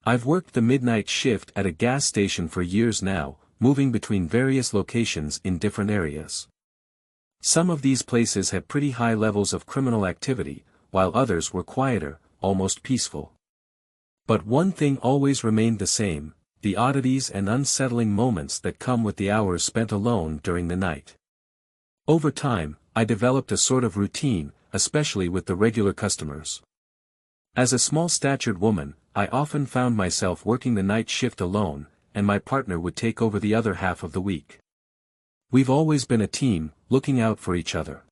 I've worked the midnight shift at a gas station for years now, moving between various locations in different areas. Some of these places had pretty high levels of criminal activity, while others were quieter, almost peaceful. But one thing always remained the same: the oddities and unsettling moments that come with the hours spent alone during the night. Over time, I developed a sort of routine, especially with the regular customers. As a small-statured woman, I often found myself working the night shift alone, and my partner would take over the other half of the week. We've always been a team, looking out for each other.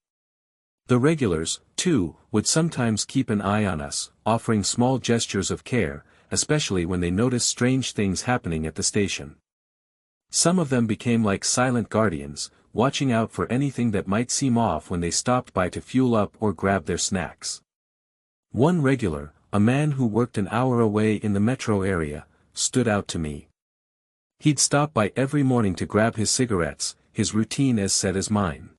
The regulars, too, would sometimes keep an eye on us, offering small gestures of care, especially when they noticed strange things happening at the station. Some of them became like silent guardians, watching out for anything that might seem off when they stopped by to fuel up or grab their snacks. One regular, a man who worked an hour away in the metro area, stood out to me. He'd stop by every morning to grab his cigarettes, his routine as set as mine.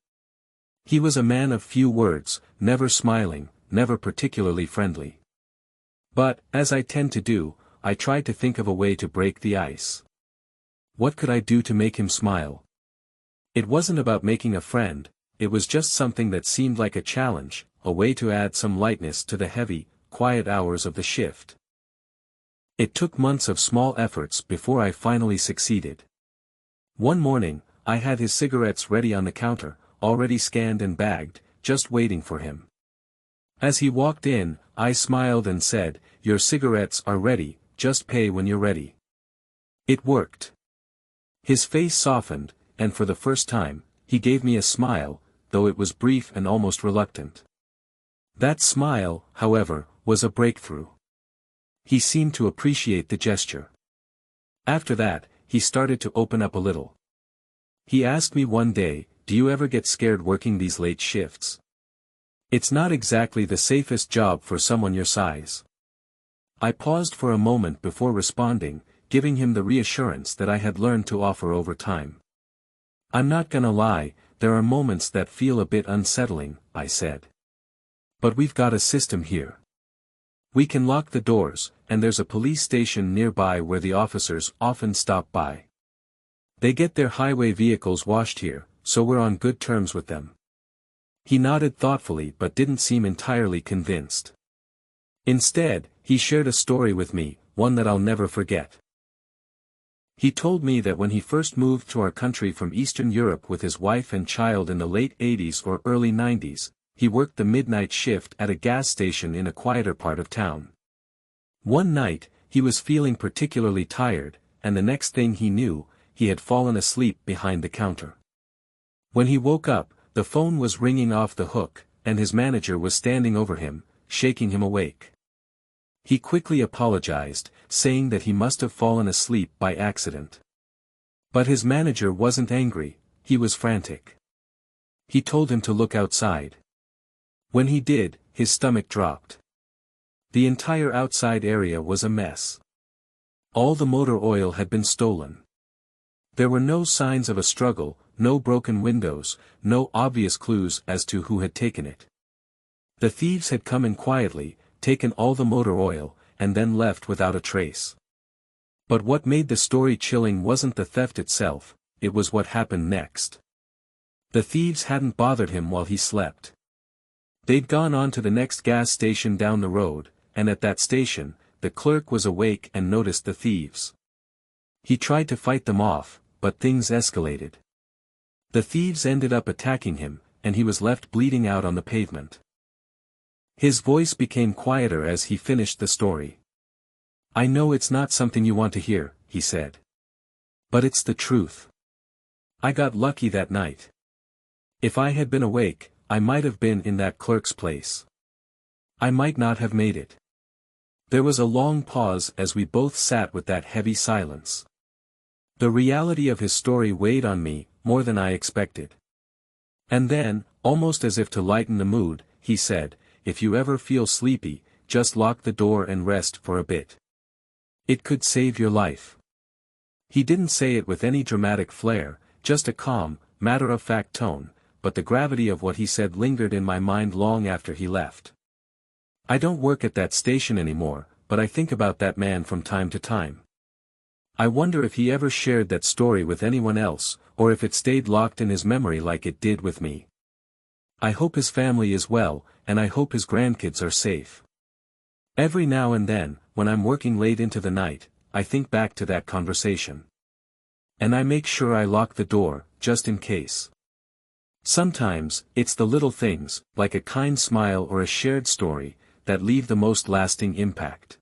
He was a man of few words, never smiling, never particularly friendly. But, as I tend to do, I tried to think of a way to break the ice. What could I do to make him smile? It wasn't about making a friend, it was just something that seemed like a challenge, a way to add some lightness to the heavy, quiet hours of the shift. It took months of small efforts before I finally succeeded. One morning, I had his cigarettes ready on the counter, already scanned and bagged, just waiting for him. As he walked in, I smiled and said, "Your cigarettes are ready, just pay when you're ready." It worked. His face softened, and for the first time, he gave me a smile, though it was brief and almost reluctant. That smile, however, was a breakthrough. He seemed to appreciate the gesture. After that, he started to open up a little. He asked me one day, "Do you ever get scared working these late shifts? It's not exactly the safest job for someone your size." I paused for a moment before responding, giving him the reassurance that I had learned to offer over time. "I'm not gonna lie, there are moments that feel a bit unsettling," I said. "But we've got a system here. We can lock the doors, and there's a police station nearby where the officers often stop by. They get their highway vehicles washed here, so we're on good terms with them." He nodded thoughtfully but didn't seem entirely convinced. Instead, he shared a story with me, one that I'll never forget. He told me that when he first moved to our country from Eastern Europe with his wife and child in the late 80s or early 90s, he worked the midnight shift at a gas station in a quieter part of town. One night, he was feeling particularly tired, and the next thing he knew, he had fallen asleep behind the counter. When he woke up, the phone was ringing off the hook, and his manager was standing over him, shaking him awake. He quickly apologized, saying that he must have fallen asleep by accident. But his manager wasn't angry, he was frantic. He told him to look outside. When he did, his stomach dropped. The entire outside area was a mess. All the motor oil had been stolen. There were no signs of a struggle, no broken windows, no obvious clues as to who had taken it. The thieves had come in quietly, taken all the motor oil, and then left without a trace. But what made the story chilling wasn't the theft itself, it was what happened next. The thieves hadn't bothered him while he slept. They'd gone on to the next gas station down the road, and at that station, the clerk was awake and noticed the thieves. He tried to fight them off, but things escalated. The thieves ended up attacking him, and he was left bleeding out on the pavement. His voice became quieter as he finished the story. "I know it's not something you want to hear," he said. "But it's the truth. I got lucky that night. If I had been awake, I might have been in that clerk's place. I might not have made it." There was a long pause as we both sat with that heavy silence. The reality of his story weighed on me, more than I expected. And then, almost as if to lighten the mood, he said, "If you ever feel sleepy, just lock the door and rest for a bit. It could save your life." He didn't say it with any dramatic flair, just a calm, matter-of-fact tone, but the gravity of what he said lingered in my mind long after he left. "I don't work at that station anymore, but I think about that man from time to time. I wonder if he ever shared that story with anyone else, or if it stayed locked in his memory like it did with me. I hope his family is well, and I hope his grandkids are safe. Every now and then, when I'm working late into the night, I think back to that conversation. And I make sure I lock the door, just in case. Sometimes, it's the little things, like a kind smile or a shared story, that leave the most lasting impact.